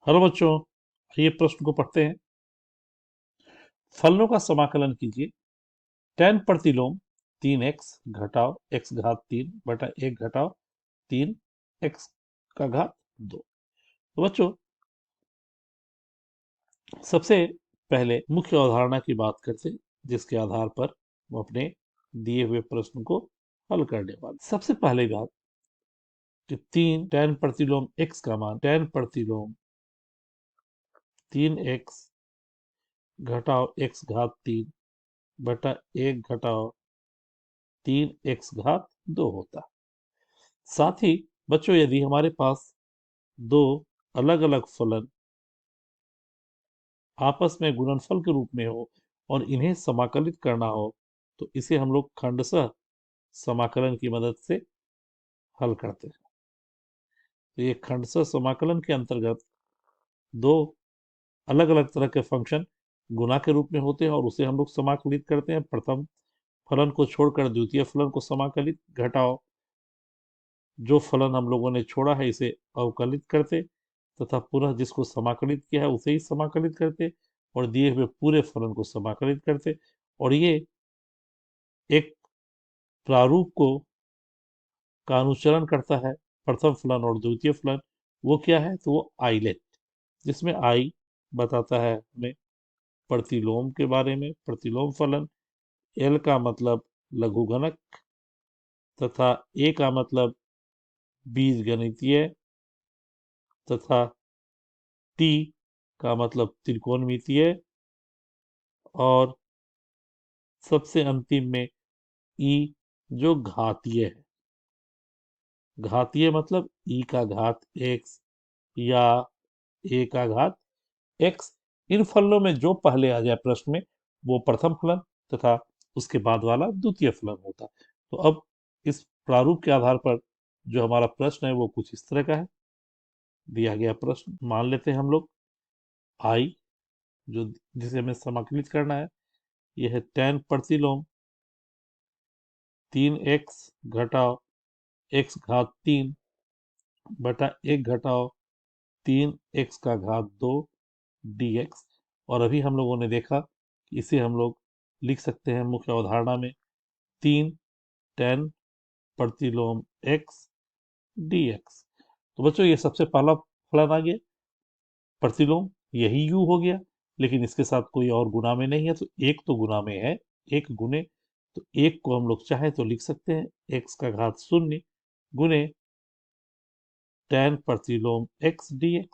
Hello बच्चों, आइए प्रश्न को पढ़ते हैं। फलनों का समाकलन कीजिए। tan प्रतिलोम 3x घटाव x घात 3 बटा 1 घटाव 3 x का घात 2। तो बच्चों, सबसे पहले मुख्य अवधारणा की बात करते हैं, जिसके आधार पर हम अपने दिए हुए प्रश्न को हल करने वाले। सबसे पहले बात कि 3 tan प्रतिलोम x का मान tan प्रतिलोम 3x घटाव x घात 3 बटा 1 घटाव 3x घात 2 होता है। साथ ही बच्चों, यदि हमारे पास दो अलग अलग फलन आपस में गुणनफल के रूप में हो और इन्हें समाकलित करना हो, तो इसे हम लोग खंडशः समाकलन की मदद से हल करते हैं। तो ये खंडशः समाकलन के अंतर्गत दो अलग अलग तरह के फंक्शन गुणा के रूप में होते हैं और उसे हम लोग समाकलित करते हैं। प्रथम फलन को छोड़कर द्वितीय फलन को समाकलित, घटाओ जो फलन हम लोगों ने छोड़ा है इसे अवकलित करते, तथा पुनः जिसको समाकलित किया है उसे ही समाकलित करते और दिए हुए पूरे फलन को समाकलित करते। और ये एक प्रारूप को का अनुसरण करता है। प्रथम फलन और द्वितीय फलन वो क्या है, तो वो आइलेट, जिसमें आई बताता है हमें प्रतिलोम के बारे में, प्रतिलोम फलन। एल का मतलब लघुगणक तथा ए का मतलब बीजगणितीय तथा टी का मतलब त्रिकोणमितीय और सबसे अंतिम में ई जो घातीय है। घातीय मतलब ई का घात एक्स या ए का घात एक्स। इन फलनों में जो पहले आ जाए प्रश्न में वो प्रथम फलन तथा उसके बाद वाला द्वितीय फलन होता। तो अब इस प्रारूप के आधार पर जो हमारा प्रश्न है वो कुछ इस तरह का है। दिया गया प्रश्न मान लेते हैं हम लोग आई, जो जिसे हमें समाकलित करना है, यह है tan प्रतिलोम 3x घटाव x घात 3 बटा 1 घटाव 3x का घात 2 dx। और अभी हम लोगों ने देखा कि इसे हम लोग लिख सकते हैं मुख्य अवधारणा में 3 tan प्रतिलोम x dx। तो बच्चों, ये सबसे पहला फलन आ गया प्रतिलोम, यही u हो गया, लेकिन इसके साथ कोई और गुना में नहीं है, तो एक तो गुना में है, एक गुने। तो एक को हम लोग चाहे तो लिख सकते हैं x का घात 0 गुने tan प्रतिलोम x dx,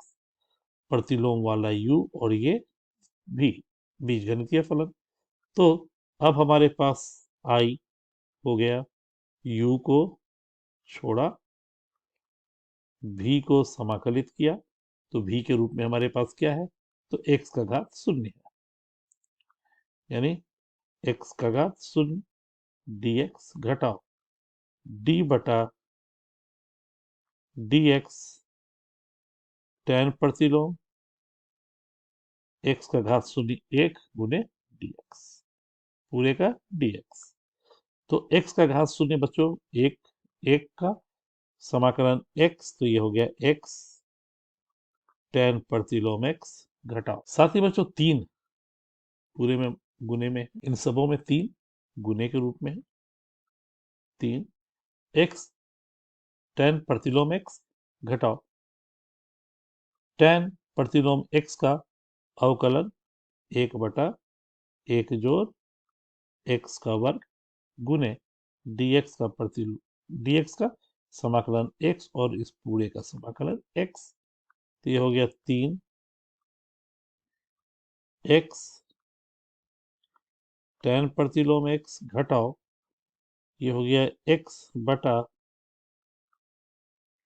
प्रतिलोम वाला u और ये भी बीजगणितीय फलन। तो अब हमारे पास i हो गया, u को छोड़ा, v को समाकलित किया, तो v के रूप में हमारे पास क्या है, तो x का घात 0 है, यानी x का घात 0 dx घटाओ d बटा dx tan प्रतिलोम x का घात 0 1 गुने dx, पूरे का dx। तो x का घात 0 बच्चों एक, एक का समाकलन x, तो ये हो गया x tan प्रतिलोम x घटाओ। साथ ही बच्चों 3 पूरे में गुने में, इन सबों में 3 गुने के रूप में है। 3 x tan प्रतिलोम x घटाओ tan प्रतिलोम x का अवकलन 1 बटा 1 जोड़ x का वर्ग गुने dx का dx का समाकलन x और इस पूरे का समाकलन x। तो ये हो गया 3 x tan प्रतिलोम x घटाओ, ये हो गया x बटा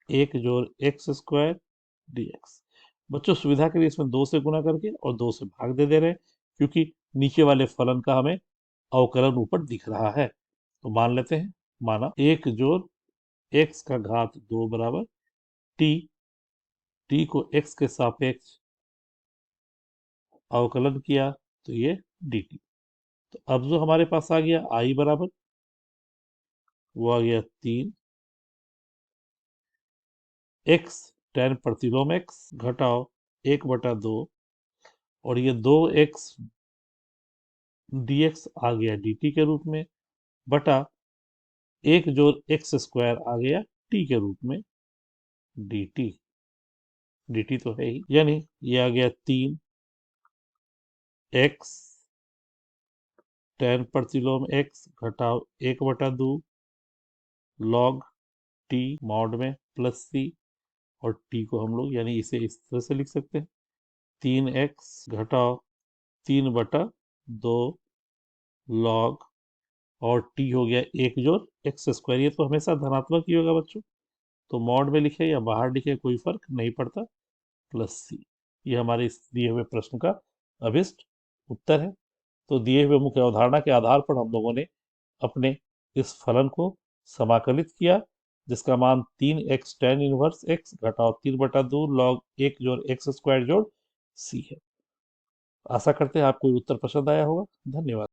1 जोड़ x स्क्वायर dx। बच्चों, सुविधा के लिए इसमें 2 से गुना करके और 2 से भाग दे रहे हैं, क्योंकि नीचे वाले फलन का हमें अवकलन ऊपर दिख रहा है। तो मान लेते हैं, माना 1 जोड़ x का घात 2 बराबर t को x के सापेक्ष अवकलन किया, तो ये dt। तो अब जो हमारे पास आ गया i बराबर, वो आ गया 3 x tan प्रतिलोम x घटाओ 1/2 और ये 2x dx आ गया dt के रूप में, बटा 1 + x² आ गया t के रूप में dt। dt तो है ही, यानी ये आ गया 3x tan प्रतिलोम x घटाव 1/2 log t मॉड में प्लस c, और t को हम लोग यानी इसे इस तरह से लिख सकते हैं 3x घटाव 3/2 log, और t हो गया 1 + x²। ये तो हमेशा धनात्मक ही होगा बच्चों, तो मॉड में लिखे या बाहर लिखे कोई फर्क नहीं पड़ता, प्लस c। ये हमारे इस दिए हुए प्रश्न का अभिष्ट उत्तर है। तो दिए हुए मुख्य अवधारणा के आधार पर हम लोगों ने अपने इस फलन को समाकलित किया, जिसका मान 3x tan इनवर्स x घटाव 3/2 log 1 + x² c है। आशा करते हैं आपको ये उत्तर पसंद आया होगा। धन्यवाद।